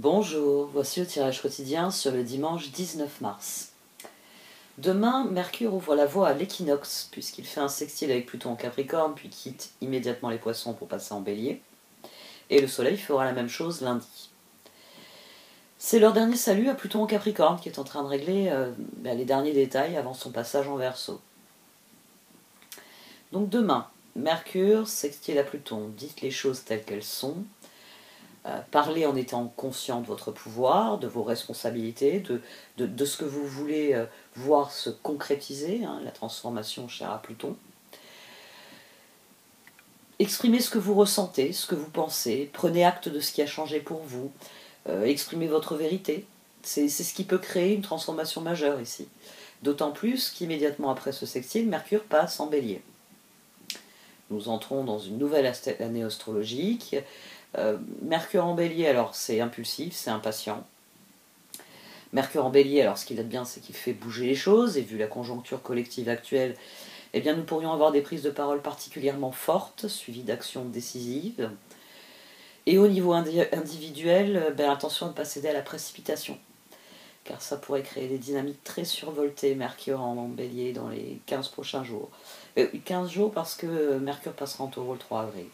Bonjour, voici le tirage quotidien sur le dimanche 19 mars. Demain, Mercure ouvre la voie à l'équinoxe, puisqu'il fait un sextile avec Pluton en Capricorne, puis quitte immédiatement les Poissons pour passer en Bélier. Et le Soleil fera la même chose lundi. C'est leur dernier salut à Pluton en Capricorne, qui est en train de régler les derniers détails avant son passage en Verseau. Donc demain, Mercure, sextile à Pluton, dites les choses telles qu'elles sont. Parlez en étant conscient de votre pouvoir, de vos responsabilités, de ce que vous voulez voir se concrétiser, la transformation chère à Pluton. Exprimez ce que vous ressentez, ce que vous pensez, prenez acte de ce qui a changé pour vous, exprimez votre vérité. C'est ce qui peut créer une transformation majeure ici. D'autant plus qu'immédiatement après ce sextile, Mercure passe en Bélier. Nous entrons dans une nouvelle année astrologique. Mercure en Bélier, alors c'est impulsif, c'est impatient. Mercure en Bélier, alors ce qu'il a de bien, c'est qu'il fait bouger les choses, et vu la conjoncture collective actuelle, eh bien nous pourrions avoir des prises de parole particulièrement fortes, suivies d'actions décisives. Et au niveau individuel, attention à ne pas céder à la précipitation, car ça pourrait créer des dynamiques très survoltées, Mercure en Bélier, dans les 15 prochains jours. 15 jours parce que Mercure passera en Taureau le 3 avril.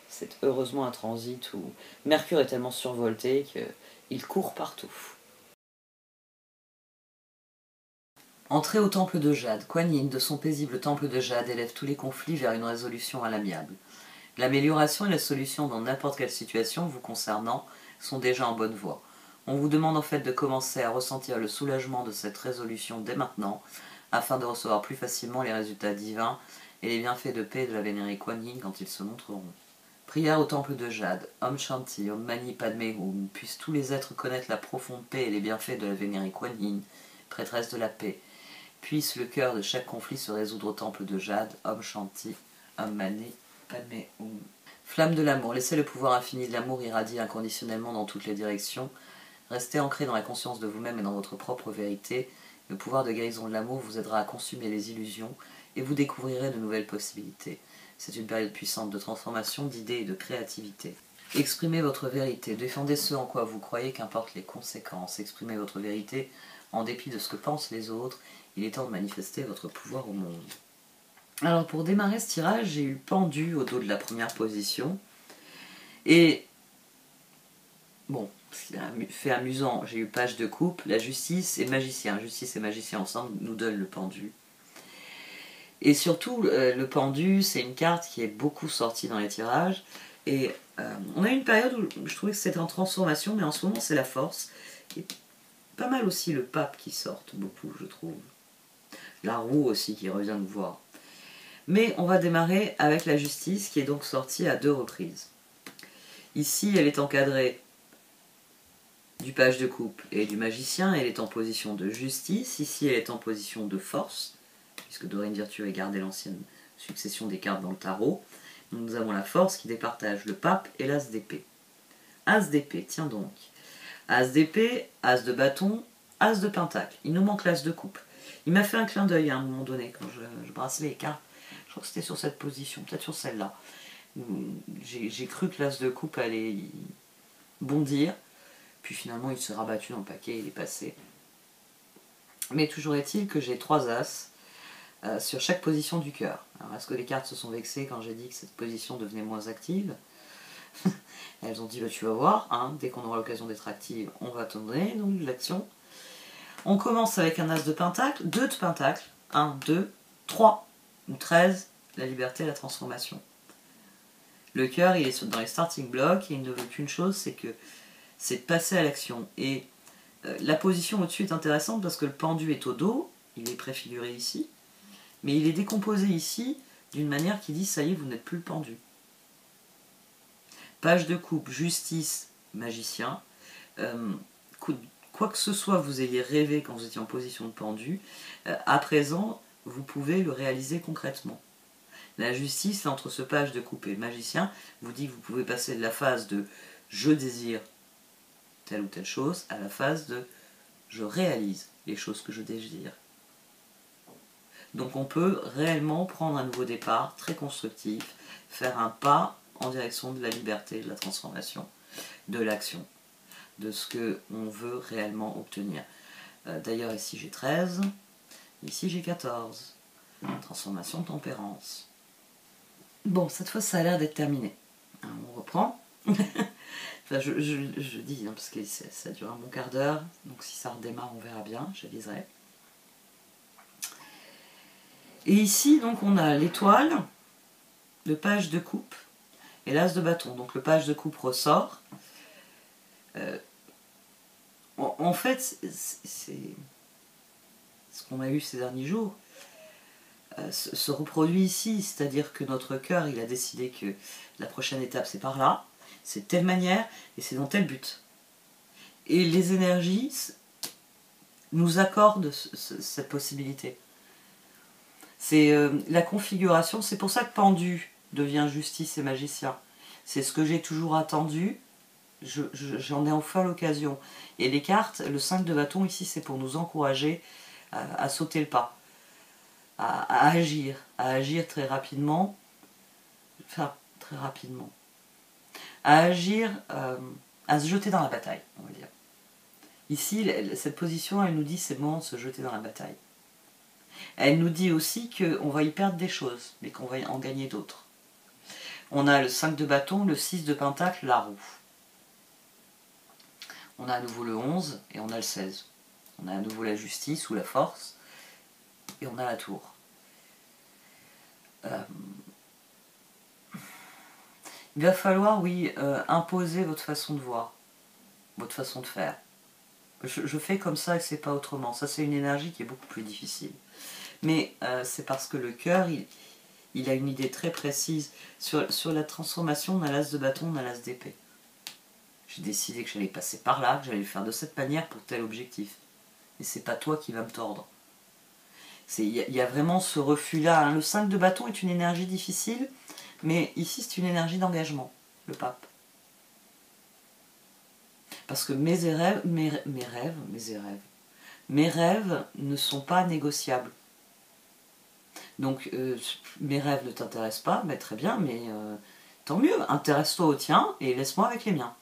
C'est heureusement un transit où Mercure est tellement survolté qu'il court partout. Entrée au temple de Jade, Kuan Yin, de son paisible temple de Jade, élève tous les conflits vers une résolution à l'amiable. L'amélioration et la solution dans n'importe quelle situation vous concernant sont déjà en bonne voie. On vous demande en fait de commencer à ressentir le soulagement de cette résolution dès maintenant, afin de recevoir plus facilement les résultats divins et les bienfaits de paix de la vénérée Kuan Yin quand ils se montreront. Prière au temple de Jade, Om Shanti, Om Mani Padme Hum, puissent tous les êtres connaître la profonde paix et les bienfaits de la vénérée Kuan Yin, prêtresse de la paix. Puisse le cœur de chaque conflit se résoudre au temple de Jade, Om Shanti, Om Mani Padme Hum. Flamme de l'amour, laissez le pouvoir infini de l'amour irradier inconditionnellement dans toutes les directions. Restez ancré dans la conscience de vous-même et dans votre propre vérité. Le pouvoir de guérison de l'amour vous aidera à consumer les illusions et vous découvrirez de nouvelles possibilités. C'est une période puissante de transformation, d'idées et de créativité. Exprimez votre vérité, défendez ce en quoi vous croyez, qu'importe les conséquences. Exprimez votre vérité en dépit de ce que pensent les autres. Il est temps de manifester votre pouvoir au monde. Alors pour démarrer ce tirage, j'ai eu le pendu au dos de la première position. Et bon, ce qui a fait amusant, j'ai eu page de coupe, la justice et magicien. Justice et magicien ensemble nous donnent le pendu. Et surtout, le pendu, c'est une carte qui est beaucoup sortie dans les tirages. Et on a eu une période où je trouvais que c'était en transformation, mais en ce moment, c'est la force. Et pas mal aussi le pape qui sort, beaucoup, je trouve. La roue aussi qui revient nous voir. Mais on va démarrer avec la justice, qui est donc sortie à 2 reprises. Ici, elle est encadrée du page de coupe et du magicien. Elle est en position de justice. Ici, elle est en position de force, puisque Dorine Virtue a gardé l'ancienne succession des cartes dans le tarot. Donc nous avons la force qui départage le pape et l'as d'épée. As d'épée, tiens donc. As d'épée, as de bâton, as de pentacle. Il nous manque l'as de coupe. Il m'a fait un clin d'œil à un moment donné quand je brassais les cartes. Je crois que c'était sur cette position, peut-être sur celle-là. J'ai cru que l'as de coupe allait bondir. Puis finalement il s'est rabattu dans le paquet, il est passé. Mais toujours est-il que j'ai 3 as sur chaque position du cœur. Alors est-ce que les cartes se sont vexées quand j'ai dit que cette position devenait moins active? Elles ont dit bah, tu vas voir, dès qu'on aura l'occasion d'être active, on va te donner donc de l'action. On commence avec un as de pentacle, 2 de pentacle, 1, 2, 3 ou 13, la liberté et la transformation. Le cœur il est dans les starting blocks et il ne veut qu'une chose, c'est de passer à l'action. Et la position au-dessus est intéressante parce que le pendu est au dos, il est préfiguré ici, mais il est décomposé ici d'une manière qui dit ça y est, vous n'êtes plus le pendu. Page de coupe, justice, magicien. Quoi que ce soit vous ayez rêvé quand vous étiez en position de pendu, à présent, vous pouvez le réaliser concrètement. La justice, là, entre ce page de coupe et le magicien, vous dit que vous pouvez passer de la phase de « je désire » telle ou telle chose, à la phase de « je réalise les choses que je désire ». Donc on peut réellement prendre un nouveau départ, très constructif, faire un pas en direction de la liberté, de la transformation, de l'action. de ce qu'on veut réellement obtenir. D'ailleurs, ici j'ai 13, ici j'ai 14. Transformation, tempérance. Bon, cette fois, ça a l'air d'être terminé. Alors, on reprend. Enfin, je dis, hein, parce que ça dure un bon quart d'heure, donc si ça redémarre, on verra bien, j'aviserai. Et ici, donc, on a l'étoile, le page de coupe et l'as de bâton. Donc, le page de coupe ressort. En fait, c'est ce qu'on a eu ces derniers jours. Se reproduit ici, c'est-à-dire que notre cœur, il a décidé que la prochaine étape, c'est par là, c'est de telle manière, et c'est dans tel but. Et les énergies nous accordent cette possibilité. C'est la configuration, c'est pour ça que pendu devient justice et magicien. C'est ce que j'ai toujours attendu, j'en ai enfin l'occasion. Et les cartes, le 5 de bâton ici, c'est pour nous encourager à sauter le pas, à agir très rapidement, enfin très rapidement, à agir, à se jeter dans la bataille, on va dire. Ici, cette position, elle nous dit c'est le moment de se jeter dans la bataille. Elle nous dit aussi qu'on va y perdre des choses, mais qu'on va en gagner d'autres. On a le 5 de bâton, le 6 de pentacle, la roue. On a à nouveau le 11 et on a le 16. On a à nouveau la justice ou la force et on a la tour. Il va falloir, oui, imposer votre façon de voir, votre façon de faire. Je fais comme ça et c'est pas autrement. Ça, c'est une énergie qui est beaucoup plus difficile. Mais c'est parce que le cœur, il a une idée très précise. Sur la transformation, on a l'as de bâton, on a l'as d'épée. J'ai décidé que j'allais passer par là, que j'allais le faire de cette manière pour tel objectif. Et c'est pas toi qui vas me tordre. Il y a vraiment ce refus-là. Hein. Le 5 de bâton est une énergie difficile, mais ici c'est une énergie d'engagement, le pape. Parce que mes rêves ne sont pas négociables. Donc mes rêves ne t'intéressent pas, mais très bien, mais tant mieux, intéresse-toi aux tiens et laisse-moi avec les miens.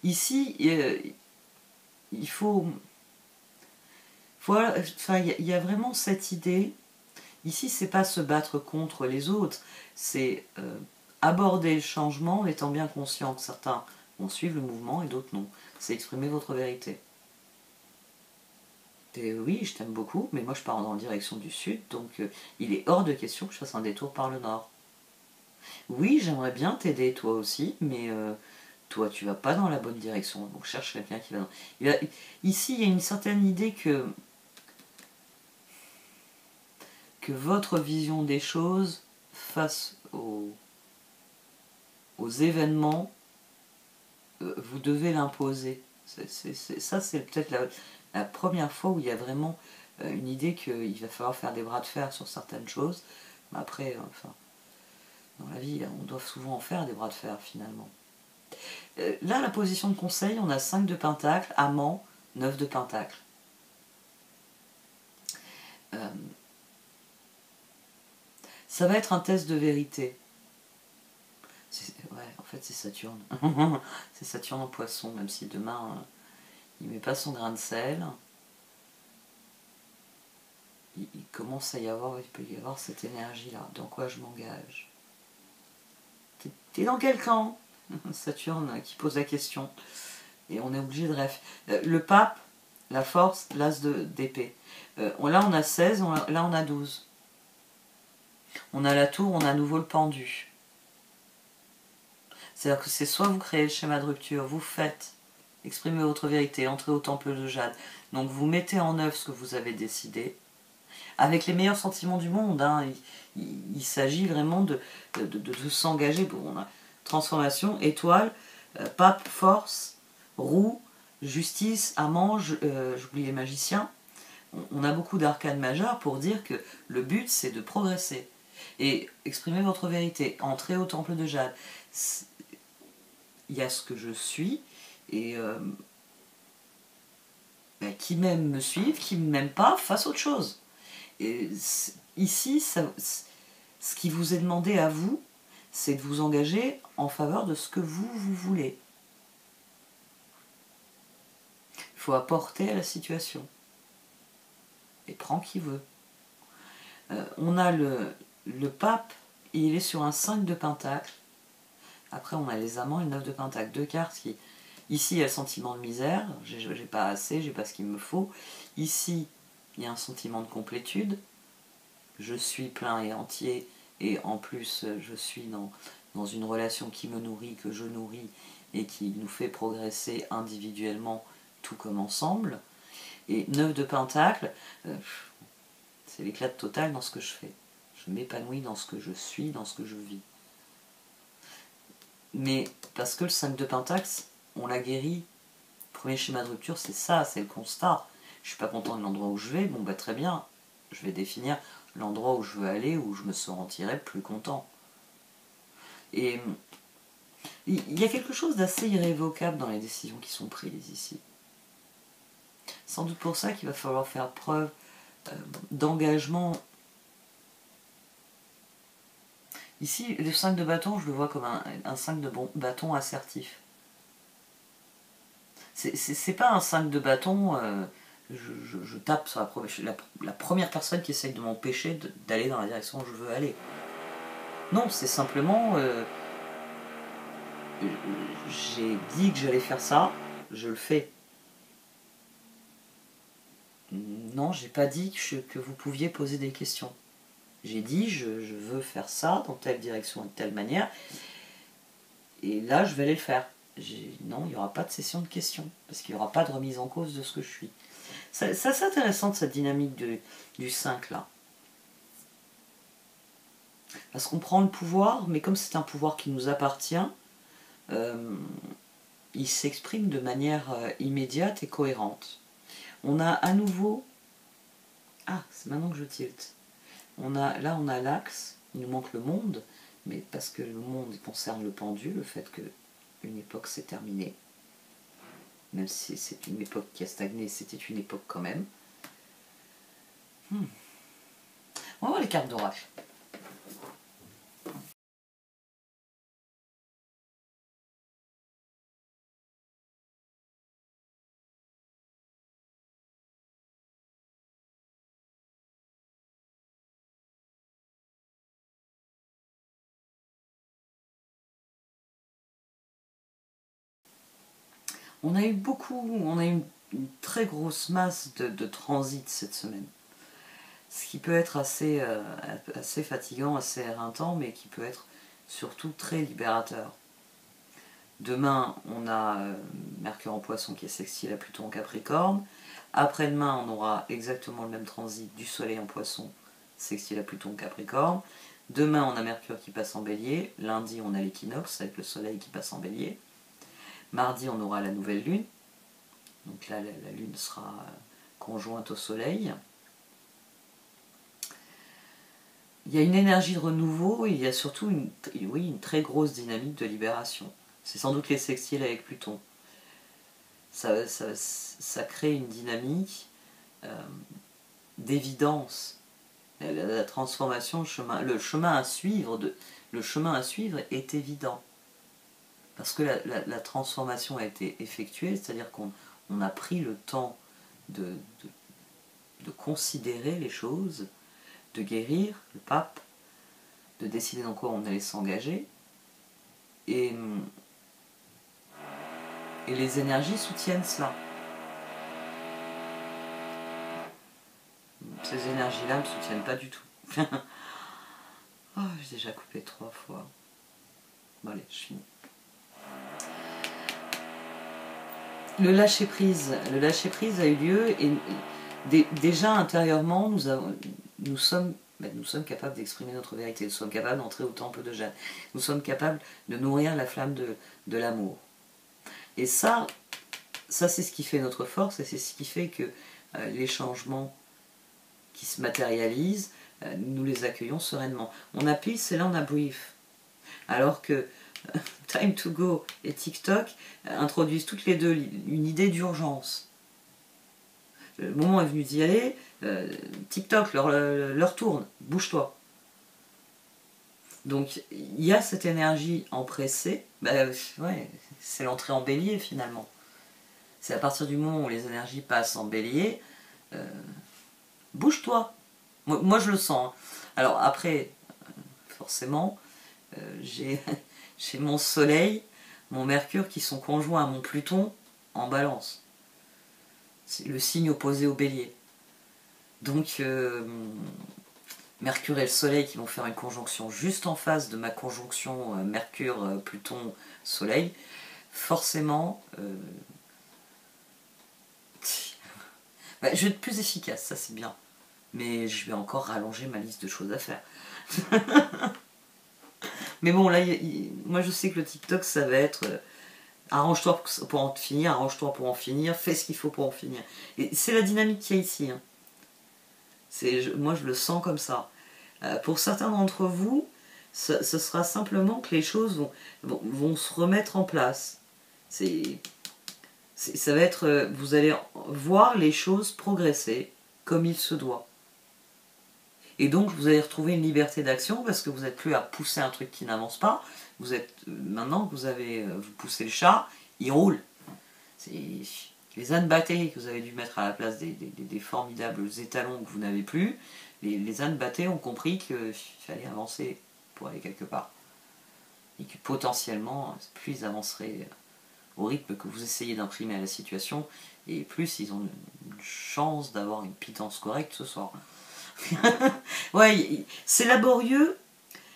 Ici, il faut... Voilà, enfin, il y a vraiment cette idée. Ici, c'est pas se battre contre les autres, c'est aborder le changement en étant bien conscient que certains vont suivre le mouvement et d'autres non. C'est exprimer votre vérité. Et oui, je t'aime beaucoup, mais moi je pars en direction du sud, donc il est hors de question que je fasse un détour par le nord. Oui, j'aimerais bien t'aider toi aussi, mais toi tu vas pas dans la bonne direction, donc cherche quelqu'un qui va dans... Ici, il y a une certaine idée que votre vision des choses face aux événements, vous devez l'imposer. Ça, c'est peut-être la première fois où il y a vraiment une idée qu'il va falloir faire des bras de fer sur certaines choses. Mais après, enfin, dans la vie, on doit souvent en faire des bras de fer, finalement. Là, la position de conseil, on a 5 de pentacle, amant, 9 de pentacle. Ça va être un test de vérité. Ouais, en fait, c'est Saturne. C'est Saturne en poisson, même si demain, il met pas son grain de sel. Il commence à y avoir, il peut y avoir cette énergie-là. Dans quoi je m'engage? T'es dans quel camp? Saturne qui pose la question. Et on est obligé de rêver. Le pape, la force, l'as d'épée. Là, on a 16, là, on a 12. On a la tour, on a à nouveau le pendu. C'est-à-dire que c'est soit vous créez le schéma de rupture, vous faites, exprimez votre vérité, entrez au temple de jade. Donc vous mettez en œuvre ce que vous avez décidé, avec les meilleurs sentiments du monde. Hein. Il s'agit vraiment de s'engager. Bon, on a transformation, étoile, pape, force, roue, justice, amant, j'oublie les magiciens. On a beaucoup d'arcanes majeures pour dire que le but c'est de progresser. Et exprimer votre vérité, entrer au temple de jade. Il y a ce que je suis, et qui m'aime me suivent, qui ne m'aiment pas, fasse autre chose. Et ici, ce qui vous est demandé à vous, c'est de vous engager en faveur de ce que vous voulez. Il faut apporter à la situation. Et prend qui veut. On a le pape, il est sur un 5 de pentacle. Après, on a les amants et le 9 de pentacle. Deux cartes qui... Ici, il y a le sentiment de misère. J'ai pas assez, j'ai pas ce qu'il me faut. Ici, il y a un sentiment de complétude. Je suis plein et entier. Et en plus, je suis dans une relation qui me nourrit, que je nourris, et qui nous fait progresser individuellement, tout comme ensemble. Et 9 de pentacle, c'est l'éclat total dans ce que je fais. Je m'épanouis dans ce que je suis, dans ce que je vis. Mais parce que le 5 de pentacle, on l'a guéri. Premier schéma de rupture, c'est ça, c'est le constat. Je suis pas content de l'endroit où je vais, bon bah très bien. Je vais définir l'endroit où je veux aller, où je me sentirai plus content. Et il y a quelque chose d'assez irrévocable dans les décisions qui sont prises ici. Sans doute pour ça qu'il va falloir faire preuve d'engagement. Ici, le 5 de bâton, je le vois comme un 5 de bâton assertif. C'est pas un 5 de bâton, je tape sur la première personne qui essaye de m'empêcher d'aller dans la direction où je veux aller. Non, c'est simplement... j'ai dit que j'allais faire ça, je le fais. Non, j'ai pas dit que vous pouviez poser des questions. J'ai dit je veux faire ça dans telle direction et de telle manière, et là je vais aller le faire. Non, il n'y aura pas de session de questions, parce qu'il n'y aura pas de remise en cause de ce que je suis. C'est assez intéressant cette dynamique du 5 là. Parce qu'on prend le pouvoir, mais comme c'est un pouvoir qui nous appartient, il s'exprime de manière immédiate et cohérente. On a à nouveau... Ah, c'est maintenant que je tilte. Là, on a l'axe, il nous manque le monde, mais parce que le monde concerne le pendu, le fait qu'une époque s'est terminée. Même si c'est une époque qui a stagné, c'était une époque quand même. On va voir les cartes d'orage. On a eu une très grosse masse de transit cette semaine. Ce qui peut être assez fatigant, assez éreintant, mais qui peut être surtout très libérateur. Demain, on a Mercure en Poisson qui est sextile à Pluton en Capricorne. Après-demain, on aura exactement le même transit du Soleil en Poisson, sextile à Pluton en Capricorne. Demain, on a Mercure qui passe en Bélier. Lundi, on a l'équinoxe avec le Soleil qui passe en Bélier. Mardi, on aura la nouvelle Lune. Donc là, la Lune sera conjointe au Soleil. Il y a une énergie de renouveau et il y a surtout une très grosse dynamique de libération. C'est sans doute les sextiles avec Pluton. Ça crée une dynamique d'évidence. La transformation, le chemin à suivre est évident. Parce que la transformation a été effectuée, c'est-à-dire qu'on a pris le temps de considérer les choses, de guérir le pape, de décider dans quoi on allait s'engager. Et les énergies soutiennent cela. Ces énergies-là ne me soutiennent pas du tout. Oh, j'ai déjà coupé 3 fois. Bon allez, je finis. Le lâcher-prise a eu lieu et déjà intérieurement, nous sommes capables d'exprimer notre vérité, nous sommes capables d'entrer au temple de Jade, nous sommes capables de nourrir la flamme de l'amour. Et ça c'est ce qui fait notre force et c'est ce qui fait que les changements qui se matérialisent, nous les accueillons sereinement. On a Peace et là on a Brief. Alors que Time to Go et TikTok introduisent toutes les deux une idée d'urgence. Le moment est venu d'y aller, TikTok leur tourne, bouge-toi. Donc il y a cette énergie empressée, ouais, c'est l'entrée en bélier finalement. C'est à partir du moment où les énergies passent en bélier, bouge-toi. Moi, je le sens. Hein. Alors après, forcément, j'ai mon soleil, mon Mercure qui sont conjoints à mon Pluton en balance. C'est le signe opposé au bélier. Donc, Mercure et le soleil qui vont faire une conjonction juste en face de ma conjonction Mercure-Pluton-Soleil, forcément, bah, je vais être plus efficace, ça c'est bien. Mais je vais encore rallonger ma liste de choses à faire. Mais bon, là, moi je sais que le TikTok, ça va être arrange-toi pour en finir, arrange-toi pour en finir, fais ce qu'il faut pour en finir. Et c'est la dynamique qu'il y a ici. Hein. Moi je le sens comme ça. Pour certains d'entre vous, ce sera simplement que les choses vont se remettre en place. Ça va être, vous allez voir les choses progresser comme il se doit. Et donc vous allez retrouver une liberté d'action parce que vous n'êtes plus à pousser un truc qui n'avance pas. Vous êtes maintenant que vous poussez le chat, il roule. Les ânes battés que vous avez dû mettre à la place des formidables étalons que vous n'avez plus, les ânes battés ont compris qu'il fallait avancer pour aller quelque part. Et que potentiellement, plus ils avanceraient au rythme que vous essayez d'imprimer à la situation, et plus ils ont une chance d'avoir une pitance correcte ce soir. Ouais, c'est laborieux,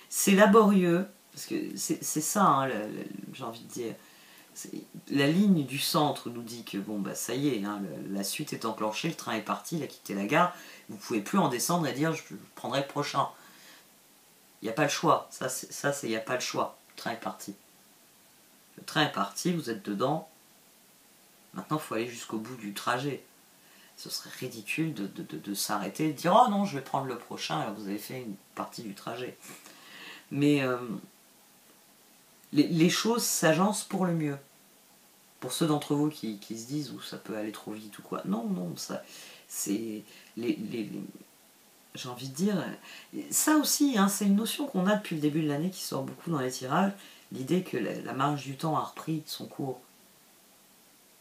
parce que c'est ça, hein, j'ai envie de dire. La ligne du centre nous dit que bon bah ça y est, hein, la suite est enclenchée, le train est parti, il a quitté la gare, vous ne pouvez plus en descendre et dire je prendrai le prochain. Il n'y a pas le choix, il n'y a pas le choix, le train est parti. Le train est parti, vous êtes dedans, maintenant il faut aller jusqu'au bout du trajet. Ce serait ridicule de s'arrêter et de dire oh non je vais prendre le prochain alors vous avez fait une partie du trajet. Mais les choses s'agencent pour le mieux. Pour ceux d'entre vous qui se disent où ça peut aller trop vite ou quoi. Non, ça c'est j'ai envie de dire, ça aussi, hein, c'est une notion qu'on a depuis le début de l'année qui sort beaucoup dans les tirages, l'idée que la marge du temps a repris son cours,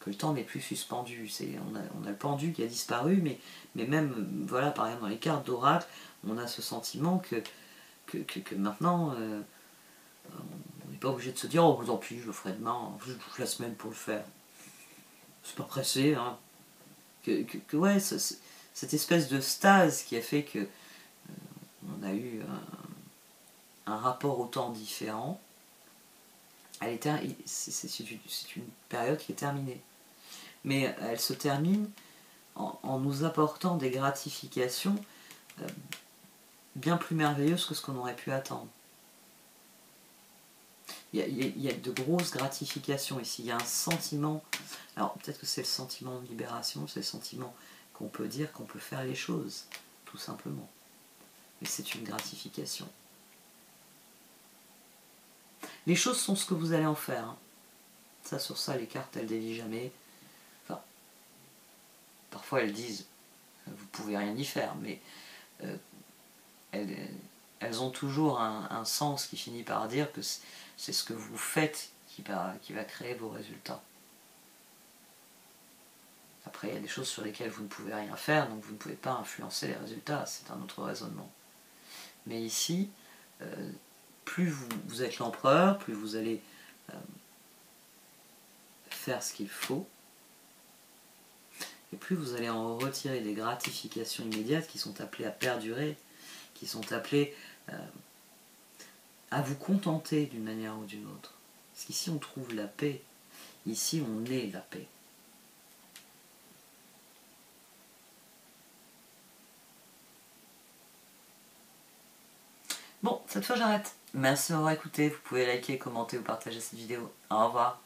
que le temps n'est plus suspendu. On a le pendu qui a disparu, mais même, voilà, par exemple dans les cartes d'oracle, on a ce sentiment que maintenant, on n'est pas obligé de se dire, oh tant pis, je le ferai demain, je touche la semaine pour le faire. C'est pas pressé, hein. Ouais, cette espèce de stase qui a fait que on a eu un rapport au temps différent, c'est une période qui est terminée. Mais elle se termine en nous apportant des gratifications bien plus merveilleuses que ce qu'on aurait pu attendre. Il y a de grosses gratifications ici, il y a un sentiment, alors peut-être que c'est le sentiment de libération, c'est le sentiment qu'on peut dire qu'on peut faire les choses, tout simplement. Mais c'est une gratification. Les choses sont ce que vous allez en faire. Hein. Ça, sur ça, les cartes, elles dévient jamais. Enfin, parfois elles disent, vous pouvez rien y faire, mais elles ont toujours un sens qui finit par dire que c'est ce que vous faites qui va créer vos résultats. Après, il y a des choses sur lesquelles vous ne pouvez rien faire, donc vous ne pouvez pas influencer les résultats, c'est un autre raisonnement. Mais ici, plus vous êtes l'empereur, plus vous allez faire ce qu'il faut, et plus vous allez en retirer des gratifications immédiates qui sont appelées à perdurer, qui sont appelées à vous contenter d'une manière ou d'une autre. Parce qu'ici on trouve la paix, ici on est la paix. Bon, cette fois j'arrête. Merci d'avoir écouté, vous pouvez liker, commenter ou partager cette vidéo. Au revoir.